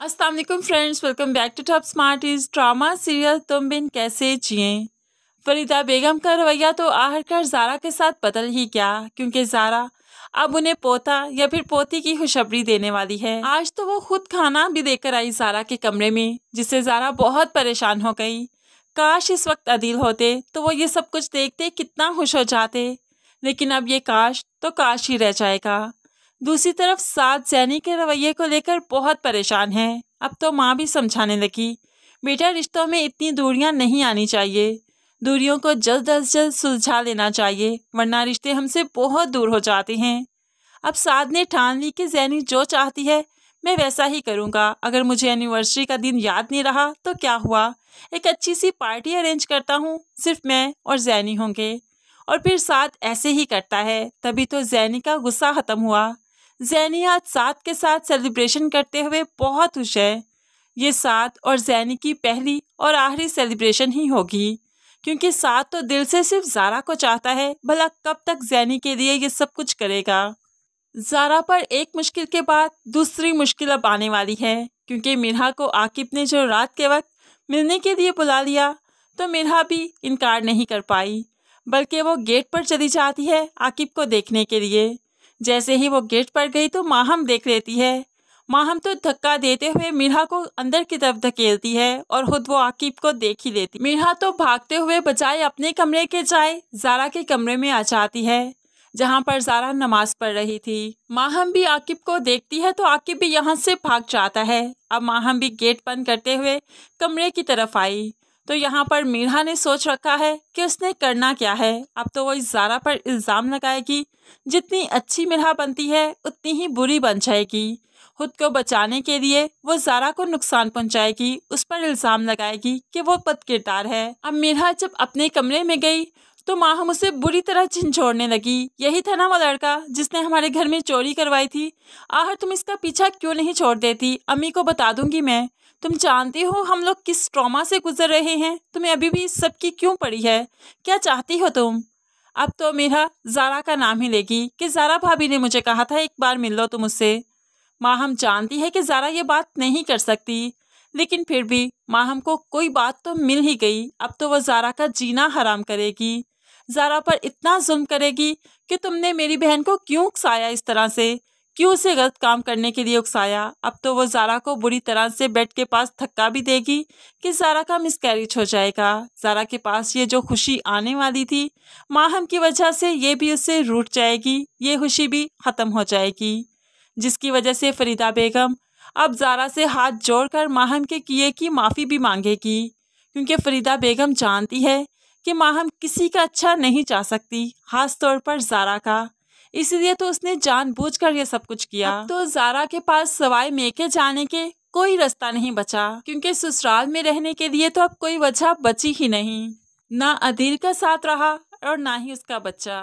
अस्सलाम वालेकुम friends, welcome back to Top Smarties. Drama serial Tum Bin कैसे जिएं। फरीदा बेगम का रवैया तो आखिरकार ज़ारा के साथ बदल ही गया, क्योंकि ज़ारा अब उन्हें पोता या फिर पोती की खुशखबरी देने वाली है। आज तो वो खुद खाना भी देकर आई ज़ारा के कमरे में, जिससे ज़ारा बहुत परेशान हो गई। काश इस वक्त अदील होते तो वो ये सब कुछ देखते कितना खुश हो जाते, लेकिन अब ये काश तो काश ही रह जाएगा। दूसरी तरफ साथ जैनी के रवैये को लेकर बहुत परेशान है। अब तो माँ भी समझाने लगी, बेटा रिश्तों में इतनी दूरियां नहीं आनी चाहिए, दूरियों को जल्द अज जल्द सुलझा लेना चाहिए, वरना रिश्ते हमसे बहुत दूर हो जाते हैं। अब साद ने ठान ली कि जैनी जो चाहती है मैं वैसा ही करूँगा। अगर मुझे एनिवर्सरी का दिन याद नहीं रहा तो क्या हुआ, एक अच्छी सी पार्टी अरेंज करता हूँ, सिर्फ मैं और जैनी होंगे। और फिर साद ऐसे ही करता है। तभी तो जैनी का गुस्सा खत्म हुआ। जैनी आज साद के साथ सेलिब्रेशन करते हुए बहुत खुश है। ये साद और जैनी की पहली और आखिरी सेलिब्रेशन ही होगी, क्योंकि साद तो दिल से सिर्फ ज़ारा को चाहता है। भला कब तक जैनी के लिए ये सब कुछ करेगा। ज़ारा पर एक मुश्किल के बाद दूसरी मुश्किल अब आने वाली है, क्योंकि मिरहा को आकिब ने जो रात के वक्त मिलने के लिए बुला लिया, तो मिरहा भी इनकार नहीं कर पाई, बल्कि वो गेट पर चली जाती है आकिब को देखने के लिए। जैसे ही वो गेट पर गई तो माहम देख लेती है। माहम तो धक्का देते हुए मिरहा को अंदर की तरफ धकेलती है और खुद वो आकिब को देख ही लेती। मिरहा तो भागते हुए बजाय अपने कमरे के जाए ज़ारा के कमरे में आ जाती है, जहाँ पर ज़ारा नमाज पढ़ रही थी। माहम भी आकिब को देखती है तो आकिब भी यहाँ से भाग जाता है। अब माहम भी गेट बंद करते हुए कमरे की तरफ आई, तो यहाँ पर मिरहा ने सोच रखा है कि उसने करना क्या है। अब तो वो इस ज़ारा पर इल्ज़ाम लगाएगी। जितनी अच्छी मिरहा बनती है उतनी ही बुरी बन जाएगी। खुद को बचाने के लिए वो ज़ारा को नुकसान पहुंचाएगी, उस पर इल्ज़ाम लगाएगी कि वो बदकिरदार है। अब मिरहा जब अपने कमरे में गई तो माहम उसे बुरी तरह झिंझोड़ने लगी। यही था ना वो लड़का जिसने हमारे घर में चोरी करवाई थी, आखिर तुम इसका पीछा क्यों नहीं छोड़ देती। अम्मी को बता दूंगी मैं। तुम जानती हो हम लोग किस ट्रॉमा से गुजर रहे हैं, तुम्हें अभी भी इस सब की क्यों पड़ी है, क्या चाहती हो तुम। अब तो मिरहा ज़ारा का नाम ही लेगी कि ज़ारा भाभी ने मुझे कहा था एक बार मिल लो तुम उससे। माहम जानती है कि ज़ारा ये बात नहीं कर सकती, लेकिन फिर भी माहम को कोई बात तो मिल ही गई। अब तो वह ज़ारा का जीना हराम करेगी, ज़ारा पर इतना जुल्म करेगी कि तुमने मेरी बहन को क्यों उकसाया इस तरह से, क्यों उसे गलत काम करने के लिए उकसाया। अब तो वो ज़ारा को बुरी तरह से बेड के पास धक्का भी देगी कि ज़ारा का मिसकैरेज हो जाएगा। ज़ारा के पास ये जो खुशी आने वाली थी माहम की वजह से, ये भी उससे रूठ जाएगी, ये खुशी भी ख़त्म हो जाएगी, जिसकी वजह से फरीदा बेगम अब ज़ारा से हाथ जोड़कर माहम के किए की माफ़ी भी मांगेगी, क्योंकि फरीदा बेगम जानती है कि माहम किसी का अच्छा नहीं चाह सकती, खास तौर पर ज़ारा का। इसलिए तो उसने जानबूझकर ये सब कुछ किया। अब तो ज़ारा के पास सवाए मेके जाने के कोई रास्ता नहीं बचा, क्योंकि ससुराल में रहने के लिए तो अब कोई वजह बची ही नहीं। ना अदील का साथ रहा और ना ही उसका बच्चा।